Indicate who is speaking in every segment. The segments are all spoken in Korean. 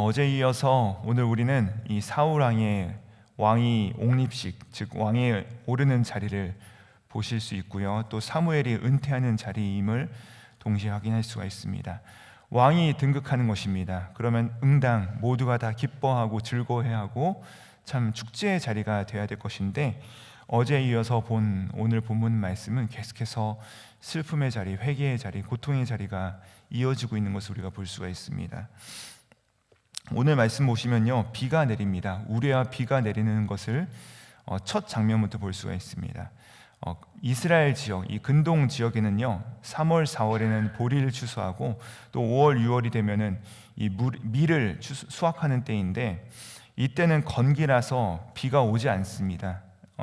Speaker 1: 어제 이어서 오늘 우리는 이 사울 왕의 왕위 옹립식, 즉 왕에 오르는 자리를 보실 수 있고요. 또 사무엘이 은퇴하는 자리임을 동시에 확인할 수가 있습니다. 왕이 등극하는 것입니다. 그러면 응당 모두가 다 기뻐하고 즐거워해하고 참 축제의 자리가 되어야 될 것인데, 어제 이어서 본 오늘 본문 말씀은 계속해서 슬픔의 자리, 회개의 자리, 고통의 자리가 이어지고 있는 것을 우리가 볼 수가 있습니다. 오늘 말씀 보시면요, 비가 내립니다. 우레와 비가 내리는 것을 첫 장면부터 볼 수가 있습니다. 이스라엘 지역, 이 근동 지역에는요 3월, 4월에는 보리를 추수하고 또 5월, 6월이 되면은 이 밀을 수확하는 때인데, 이때는 건기라서 비가 오지 않습니다.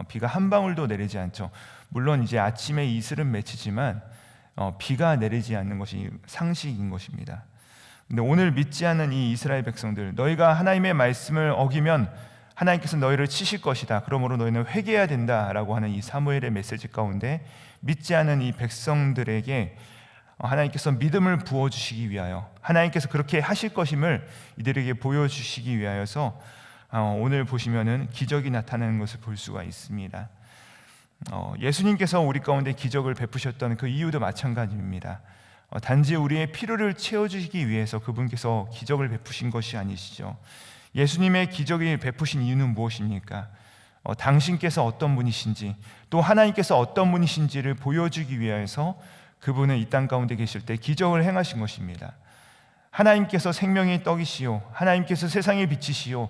Speaker 1: 비가 한 방울도 내리지 않죠. 물론 이제 아침에 이슬은 맺히지만 비가 내리지 않는 것이 상식인 것입니다. 근데 오늘 믿지 않는 이 이스라엘 백성들, 너희가 하나님의 말씀을 어기면 하나님께서 너희를 치실 것이다, 그러므로 너희는 회개해야 된다라고 하는 이 사무엘의 메시지 가운데 믿지 않은 이 백성들에게 하나님께서 믿음을 부어주시기 위하여, 하나님께서 그렇게 하실 것임을 이들에게 보여주시기 위하여서 오늘 보시면은 기적이 나타나는 것을 볼 수가 있습니다. 예수님께서 우리 가운데 기적을 베푸셨던 그 이유도 마찬가지입니다. 단지 우리의 필요를 채워주시기 위해서 그분께서 기적을 베푸신 것이 아니시죠. 예수님의 기적이 베푸신 이유는 무엇입니까? 당신께서 어떤 분이신지, 또 하나님께서 어떤 분이신지를 보여주기 위해서 그분은 이 땅 가운데 계실 때 기적을 행하신 것입니다. 하나님께서 생명의 떡이시요, 하나님께서 세상의 빛이시요,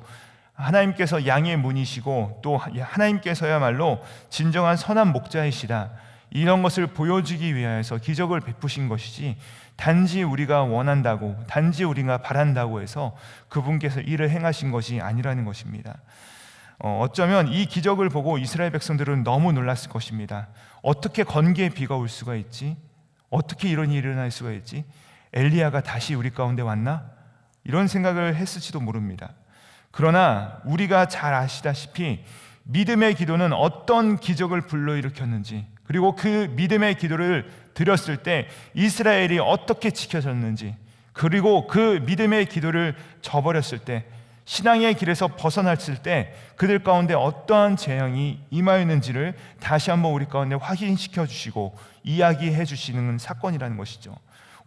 Speaker 1: 하나님께서 양의 문이시고 또 하나님께서야말로 진정한 선한 목자이시다, 이런 것을 보여주기 위하여서 기적을 베푸신 것이지, 단지 우리가 원한다고, 단지 우리가 바란다고 해서 그분께서 일을 행하신 것이 아니라는 것입니다. 어쩌면 이 기적을 보고 이스라엘 백성들은 너무 놀랐을 것입니다. 어떻게 건기에 비가 올 수가 있지? 어떻게 이런 일이 일어날 수가 있지? 엘리야가 다시 우리 가운데 왔나? 이런 생각을 했을지도 모릅니다. 그러나 우리가 잘 아시다시피 믿음의 기도는 어떤 기적을 불러일으켰는지, 그리고 그 믿음의 기도를 드렸을 때 이스라엘이 어떻게 지켜졌는지, 그리고 그 믿음의 기도를 저버렸을 때, 신앙의 길에서 벗어났을 때 그들 가운데 어떠한 재앙이 임하였는지를 다시 한번 우리 가운데 확인시켜 주시고 이야기해 주시는 사건이라는 것이죠.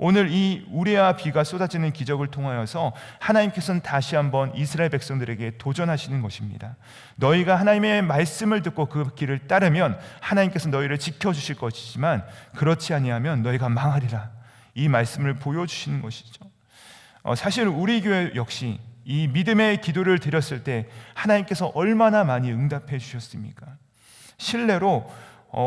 Speaker 1: 오늘 이 우레와 비가 쏟아지는 기적을 통하여서 하나님께서는 다시 한번 이스라엘 백성들에게 도전하시는 것입니다. 너희가 하나님의 말씀을 듣고 그 길을 따르면 하나님께서 너희를 지켜주실 것이지만 그렇지 아니하면 너희가 망하리라, 이 말씀을 보여주시는 것이죠. 사실 우리 교회 역시 이 믿음의 기도를 드렸을 때 하나님께서 얼마나 많이 응답해 주셨습니까? 실례로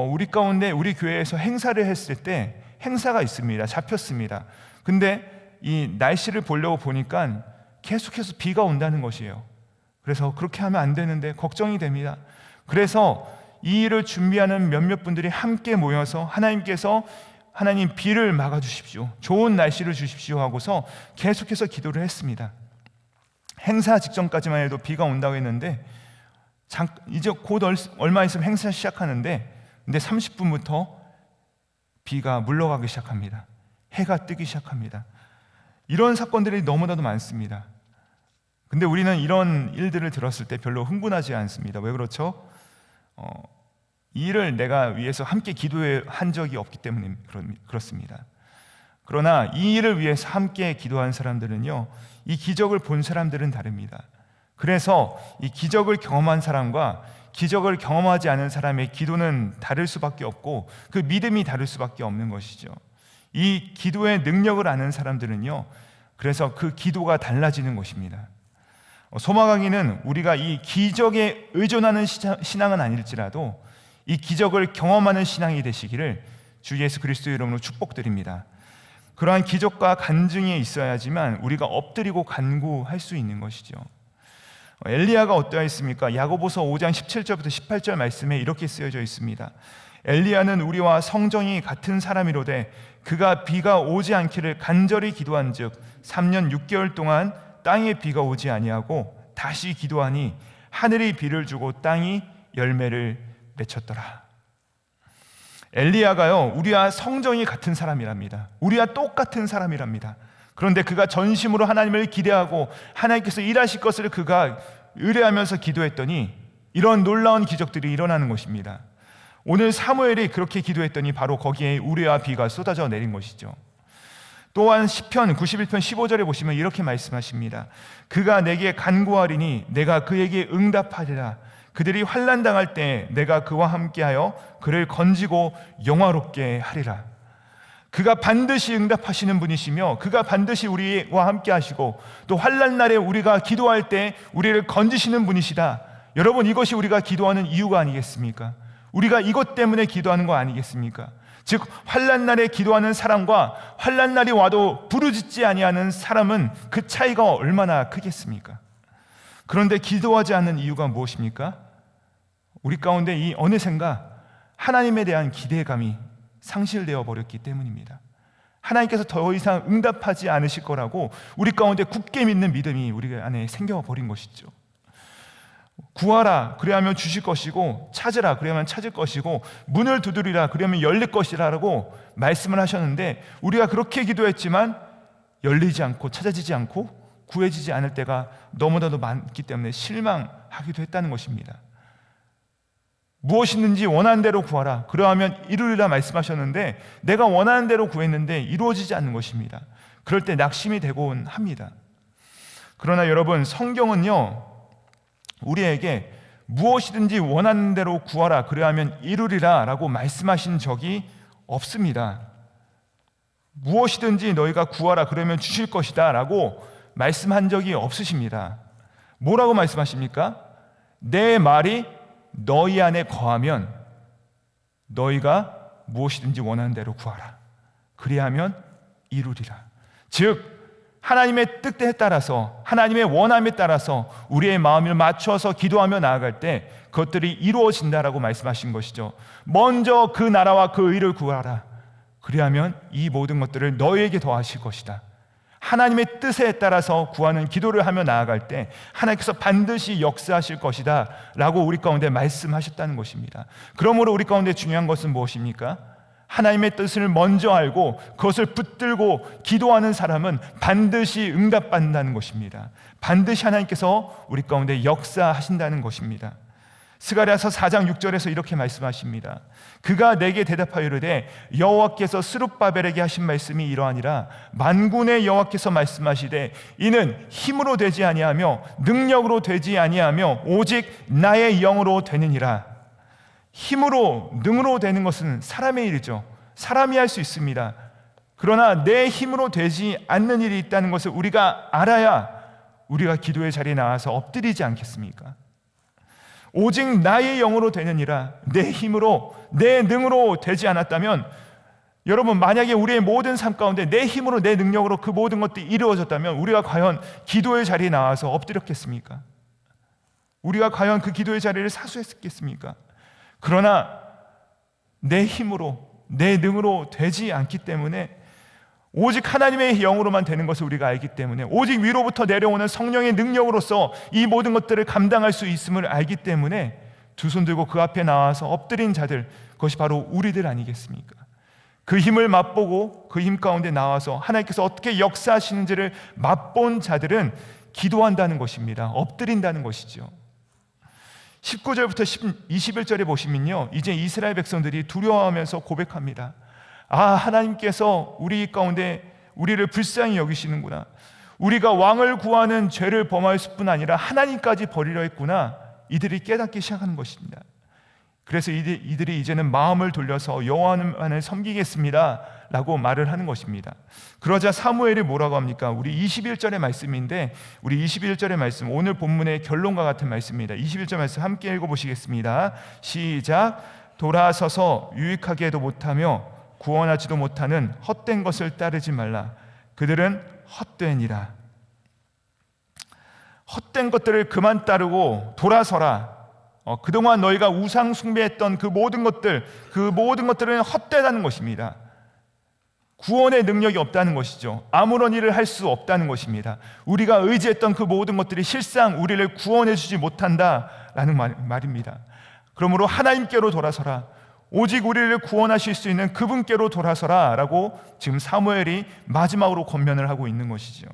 Speaker 1: 우리 가운데 우리 교회에서 행사를 했을 때 행사가 있습니다. 잡혔습니다. 근데 이 날씨를 보려고 보니까 계속해서 비가 온다는 것이에요. 그래서 그렇게 하면 안 되는데 걱정이 됩니다. 그래서 이 일을 준비하는 몇몇 분들이 함께 모여서 하나님 비를 막아주십시오, 좋은 날씨를 주십시오 하고서 계속해서 기도를 했습니다. 행사 직전까지만 해도 비가 온다고 했는데 이제 곧 얼마 있으면 행사 시작하는데, 근데 30분부터 비가 물러가기 시작합니다. 해가 뜨기 시작합니다. 이런 사건들이 너무나도 많습니다. 근데 우리는 이런 일들을 들었을 때 별로 흥분하지 않습니다. 왜 그렇죠? 이 일을 내가 위해서 함께 기도한 적이 없기 때문에 그렇습니다. 그러나 이 일을 위해서 함께 기도한 사람들은요, 이 기적을 본 사람들은 다릅니다. 그래서 이 기적을 경험한 사람과 기적을 경험하지 않은 사람의 기도는 다를 수밖에 없고 그 믿음이 다를 수밖에 없는 것이죠. 이 기도의 능력을 아는 사람들은요, 그래서 그 기도가 달라지는 것입니다. 소망하기는 우리가 이 기적에 의존하는 신앙은 아닐지라도 이 기적을 경험하는 신앙이 되시기를 주 예수 그리스도의 이름으로 축복드립니다. 그러한 기적과 간증이 있어야지만 우리가 엎드리고 간구할 수 있는 것이죠. 엘리야가 어떠했습니까? 야고보서 5장 17절부터 18절 말씀에 이렇게 쓰여져 있습니다. 엘리야는 우리와 성정이 같은 사람이로되 그가 비가 오지 않기를 간절히 기도한즉 3년 6개월 동안 땅에 비가 오지 아니하고 다시 기도하니 하늘이 비를 주고 땅이 열매를 맺혔더라. 엘리야가요, 우리와 성정이 같은 사람이랍니다. 우리와 똑같은 사람이랍니다. 그런데 그가 전심으로 하나님을 기대하고 하나님께서 일하실 것을 그가 의뢰하면서 기도했더니 이런 놀라운 기적들이 일어나는 것입니다. 오늘 사무엘이 그렇게 기도했더니 바로 거기에 우레와 비가 쏟아져 내린 것이죠. 또한 시편 91편 15절에 보시면 이렇게 말씀하십니다. 그가 내게 간구하리니 내가 그에게 응답하리라. 그들이 환난 당할 때 내가 그와 함께하여 그를 건지고 영화롭게 하리라. 그가 반드시 응답하시는 분이시며 그가 반드시 우리와 함께 하시고 또 환난 날에 우리가 기도할 때 우리를 건지시는 분이시다. 여러분, 이것이 우리가 기도하는 이유가 아니겠습니까? 우리가 이것 때문에 기도하는 거 아니겠습니까? 즉 환난 날에 기도하는 사람과 환난 날이 와도 부르짖지 아니하는 사람은 그 차이가 얼마나 크겠습니까? 그런데 기도하지 않는 이유가 무엇입니까? 우리 가운데 이 어느샌가 하나님에 대한 기대감이 상실되어 버렸기 때문입니다. 하나님께서 더 이상 응답하지 않으실 거라고 우리 가운데 굳게 믿는 믿음이 우리 안에 생겨버린 것이죠. 구하라 그리하면 주실 것이고 찾으라 그리하면 찾을 것이고 문을 두드리라 그리하면 열릴 것이라고 말씀을 하셨는데 우리가 그렇게 기도했지만 열리지 않고 찾아지지 않고 구해지지 않을 때가 너무나도 많기 때문에 실망하기도 했다는 것입니다. 무엇이든지 원하는 대로 구하라 그러하면 이루리라 말씀하셨는데 내가 원하는 대로 구했는데 이루어지지 않는 것입니다. 그럴 때 낙심이 되곤 합니다. 그러나 여러분, 성경은요 우리에게 무엇이든지 원하는 대로 구하라 그러하면 이루리라 라고 말씀하신 적이 없습니다. 무엇이든지 너희가 구하라 그러면 주실 것이다 라고 말씀한 적이 없으십니다. 뭐라고 말씀하십니까? 내 말이 너희 안에 거하면 너희가 무엇이든지 원하는 대로 구하라 그리하면 이루리라. 즉 하나님의 뜻에 따라서 하나님의 원함에 따라서 우리의 마음을 맞춰서 기도하며 나아갈 때 그것들이 이루어진다라고 말씀하신 것이죠. 먼저 그 나라와 그 의를 구하라 그리하면 이 모든 것들을 너희에게 더하실 것이다. 하나님의 뜻에 따라서 구하는 기도를 하며 나아갈 때 하나님께서 반드시 역사하실 것이다 라고 우리 가운데 말씀하셨다는 것입니다. 그러므로 우리 가운데 중요한 것은 무엇입니까? 하나님의 뜻을 먼저 알고 그것을 붙들고 기도하는 사람은 반드시 응답받는다는 것입니다. 반드시 하나님께서 우리 가운데 역사하신다는 것입니다. 스가랴서 4장 6절에서 이렇게 말씀하십니다. 그가 내게 대답하여 이르되 여호와께서 스룹바벨에게 하신 말씀이 이러하니라. 만군의 여호와께서 말씀하시되 이는 힘으로 되지 아니하며 능력으로 되지 아니하며 오직 나의 영으로 되느니라. 힘으로 능으로 되는 것은 사람의 일이죠. 사람이 할 수 있습니다. 그러나 내 힘으로 되지 않는 일이 있다는 것을 우리가 알아야 우리가 기도의 자리에 나와서 엎드리지 않겠습니까? 오직 나의 영으로 되느니라. 내 힘으로 내 능으로 되지 않았다면 여러분, 만약에 우리의 모든 삶 가운데 내 힘으로 내 능력으로 그 모든 것들이 이루어졌다면 우리가 과연 기도의 자리에 나와서 엎드렸겠습니까? 우리가 과연 그 기도의 자리를 사수했겠습니까? 그러나 내 힘으로 내 능으로 되지 않기 때문에 오직 하나님의 영으로만 되는 것을 우리가 알기 때문에 오직 위로부터 내려오는 성령의 능력으로서 이 모든 것들을 감당할 수 있음을 알기 때문에 두 손 들고 그 앞에 나와서 엎드린 자들, 그것이 바로 우리들 아니겠습니까? 그 힘을 맛보고 그 힘 가운데 나와서 하나님께서 어떻게 역사하시는지를 맛본 자들은 기도한다는 것입니다. 엎드린다는 것이죠. 19절부터 21절에 보시면요, 이제 이스라엘 백성들이 두려워하면서 고백합니다. 아, 하나님께서 우리 가운데 우리를 불쌍히 여기시는구나. 우리가 왕을 구하는 죄를 범하였을 뿐 아니라 하나님까지 버리려 했구나. 이들이 깨닫기 시작하는 것입니다. 그래서 이들이 이제는 마음을 돌려서 여호와만을 섬기겠습니다 라고 말을 하는 것입니다. 그러자 사무엘이 뭐라고 합니까? 우리 21절의 말씀인데, 우리 21절의 말씀, 오늘 본문의 결론과 같은 말씀입니다. 21절 말씀 함께 읽어보시겠습니다. 시작. 돌아서서 유익하게도 못하며 구원하지도 못하는 헛된 것을 따르지 말라. 그들은 헛되니라. 헛된 것들을 그만 따르고 돌아서라. 그동안 너희가 우상 숭배했던 그 모든 것들은 헛되다는 것입니다. 구원의 능력이 없다는 것이죠. 아무런 일을 할 수 없다는 것입니다. 우리가 의지했던 그 모든 것들이 실상 우리를 구원해 주지 못한다라는 말입니다. 그러므로 하나님께로 돌아서라. 오직 우리를 구원하실 수 있는 그분께로 돌아서라 라고 지금 사무엘이 마지막으로 권면을 하고 있는 것이죠.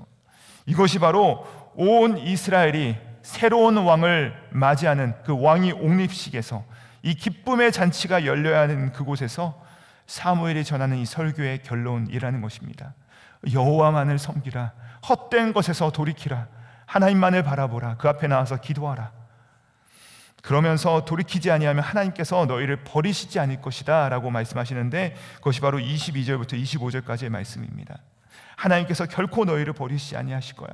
Speaker 1: 이것이 바로 온 이스라엘이 새로운 왕을 맞이하는 그 왕위 옹립식에서 이 기쁨의 잔치가 열려야 하는 그곳에서 사무엘이 전하는 이 설교의 결론이라는 것입니다. 여호와만을 섬기라. 헛된 것에서 돌이키라. 하나님만을 바라보라. 그 앞에 나와서 기도하라. 그러면서 돌이키지 아니하면 하나님께서 너희를 버리시지 않을 것이다 라고 말씀하시는데, 그것이 바로 22절부터 25절까지의 말씀입니다. 하나님께서 결코 너희를 버리시지 아니하실 거야.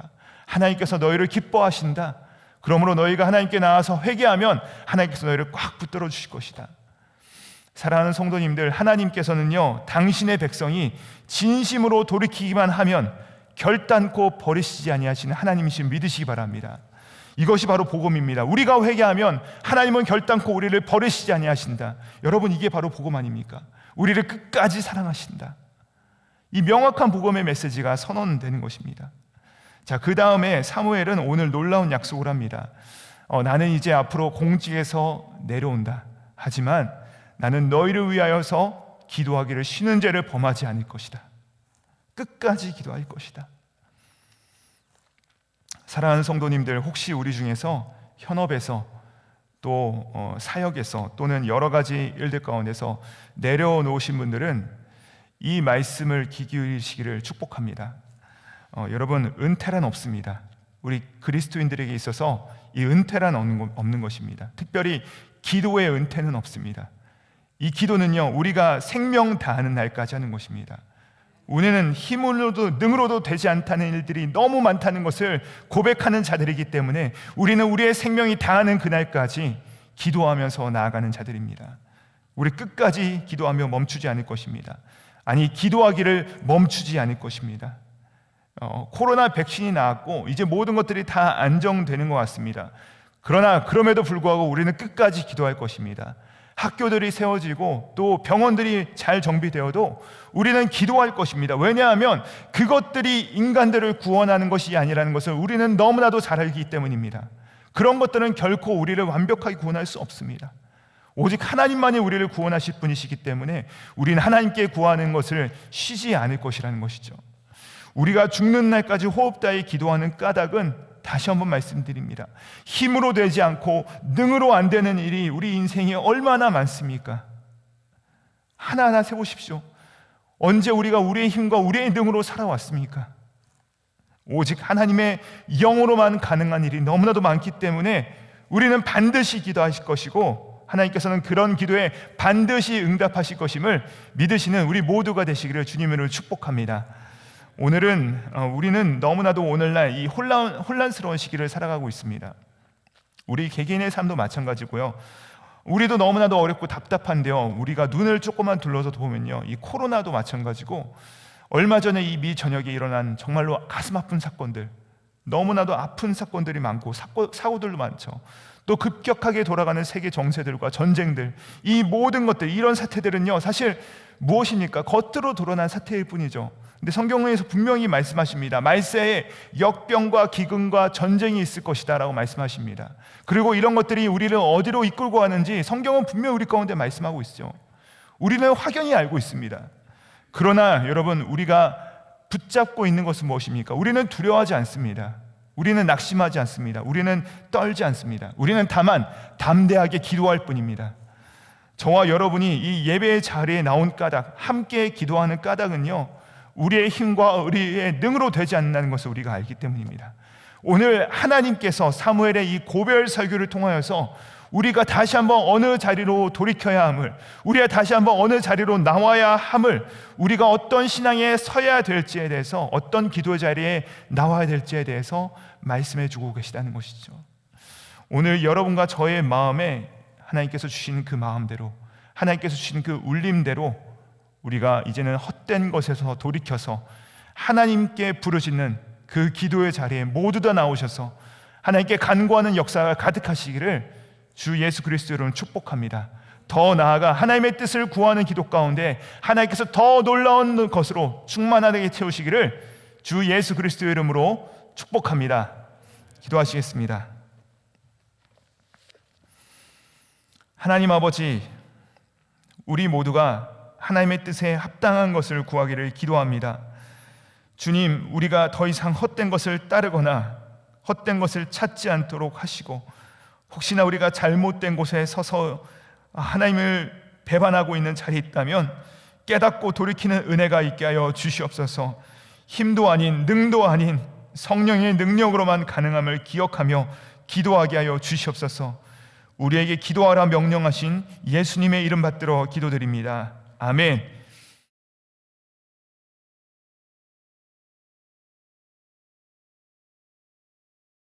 Speaker 1: 하나님께서 너희를 기뻐하신다. 그러므로 너희가 하나님께 나와서 회개하면 하나님께서 너희를 꽉 붙들어 주실 것이다. 사랑하는 성도님들, 하나님께서는요, 당신의 백성이 진심으로 돌이키기만 하면 결단코 버리시지 아니하시는 하나님이신 믿으시기 바랍니다. 이것이 바로 복음입니다. 우리가 회개하면 하나님은 결단코 우리를 버리시지 아니하신다. 여러분, 이게 바로 복음 아닙니까? 우리를 끝까지 사랑하신다. 이 명확한 복음의 메시지가 선언되는 것입니다. 자, 그 다음에 사무엘은 오늘 놀라운 약속을 합니다. 나는 이제 앞으로 공직에서 내려온다. 하지만 나는 너희를 위하여서 기도하기를 쉬는 죄를 범하지 않을 것이다. 끝까지 기도할 것이다. 사랑하는 성도님들, 혹시 우리 중에서 현업에서 또 사역에서 또는 여러 가지 일들 가운데서 내려놓으신 분들은 이 말씀을 귀 기울이시기를 축복합니다. 여러분, 은퇴란 없습니다. 우리 그리스도인들에게 있어서 이 은퇴란 없는 것입니다. 특별히 기도의 은퇴는 없습니다. 이 기도는요, 우리가 생명 다하는 날까지 하는 것입니다. 우리는 힘으로도 능으로도 되지 않다는 일들이 너무 많다는 것을 고백하는 자들이기 때문에 우리는 우리의 생명이 다하는 그날까지 기도하면서 나아가는 자들입니다. 우리 끝까지 기도하며 멈추지 않을 것입니다. 아니, 기도하기를 멈추지 않을 것입니다. 코로나 백신이 나왔고 이제 모든 것들이 다 안정되는 것 같습니다. 그러나 그럼에도 불구하고 우리는 끝까지 기도할 것입니다. 학교들이 세워지고 또 병원들이 잘 정비되어도 우리는 기도할 것입니다. 왜냐하면 그것들이 인간들을 구원하는 것이 아니라는 것을 우리는 너무나도 잘 알기 때문입니다. 그런 것들은 결코 우리를 완벽하게 구원할 수 없습니다. 오직 하나님만이 우리를 구원하실 분이시기 때문에 우리는 하나님께 구하는 것을 쉬지 않을 것이라는 것이죠. 우리가 죽는 날까지 호흡 다해 기도하는 까닭은 다시 한번 말씀드립니다. 힘으로 되지 않고 능으로 안 되는 일이 우리 인생에 얼마나 많습니까? 하나하나 세보십시오. 언제 우리가 우리의 힘과 우리의 능으로 살아왔습니까? 오직 하나님의 영으로만 가능한 일이 너무나도 많기 때문에 우리는 반드시 기도하실 것이고 하나님께서는 그런 기도에 반드시 응답하실 것임을 믿으시는 우리 모두가 되시기를 주님으로 축복합니다. 우리는 너무나도 오늘날 이 혼란스러운 시기를 살아가고 있습니다. 우리 개개인의 삶도 마찬가지고요. 우리도 너무나도 어렵고 답답한데요. 우리가 눈을 조금만 둘러서 보면요, 이 코로나도 마찬가지고 얼마 전에 이 미 전역에 일어난 정말로 가슴 아픈 사건들, 너무나도 아픈 사건들이 많고 사고들도 많죠. 또 급격하게 돌아가는 세계 정세들과 전쟁들, 이 모든 것들, 이런 사태들은요, 사실 무엇입니까? 겉으로 드러난 사태일 뿐이죠. 근데 성경에서 분명히 말씀하십니다. 말세에 역병과 기근과 전쟁이 있을 것이다 라고 말씀하십니다. 그리고 이런 것들이 우리를 어디로 이끌고 가는지 성경은 분명히 우리 가운데 말씀하고 있죠. 우리는 확연히 알고 있습니다. 그러나 여러분, 우리가 붙잡고 있는 것은 무엇입니까? 우리는 두려워하지 않습니다. 우리는 낙심하지 않습니다. 우리는 떨지 않습니다. 우리는 다만 담대하게 기도할 뿐입니다. 저와 여러분이 이 예배의 자리에 나온 까닭, 함께 기도하는 까닭은요, 우리의 힘과 우리의 능으로 되지 않는다는 것을 우리가 알기 때문입니다. 오늘 하나님께서 사무엘의 이 고별 설교를 통하여서 우리가 다시 한번 어느 자리로 돌이켜야 함을, 우리가 다시 한번 어느 자리로 나와야 함을, 우리가 어떤 신앙에 서야 될지에 대해서, 어떤 기도 자리에 나와야 될지에 대해서 말씀해 주고 계시다는 것이죠. 오늘 여러분과 저의 마음에 하나님께서 주신 그 마음대로, 하나님께서 주신 그 울림대로 우리가 이제는 헛된 것에서 돌이켜서 하나님께 부르짖는 그 기도의 자리에 모두 다 나오셔서 하나님께 간구하는 역사가 가득하시기를 주 예수 그리스도 이름으로 축복합니다. 더 나아가 하나님의 뜻을 구하는 기도 가운데 하나님께서 더 놀라운 것으로 충만하게 채우시기를 주 예수 그리스도 이름으로 축복합니다. 기도하시겠습니다. 하나님 아버지, 우리 모두가 하나님의 뜻에 합당한 것을 구하기를 기도합니다. 주님, 우리가 더 이상 헛된 것을 따르거나 헛된 것을 찾지 않도록 하시고, 혹시나 우리가 잘못된 곳에 서서 하나님을 배반하고 있는 자리에 있다면 깨닫고 돌이키는 은혜가 있게 하여 주시옵소서. 힘도 아닌 능도 아닌 성령의 능력으로만 가능함을 기억하며 기도하게 하여 주시옵소서. 우리에게 기도하라 명령하신 예수님의 이름 받들어 기도드립니다. 아멘.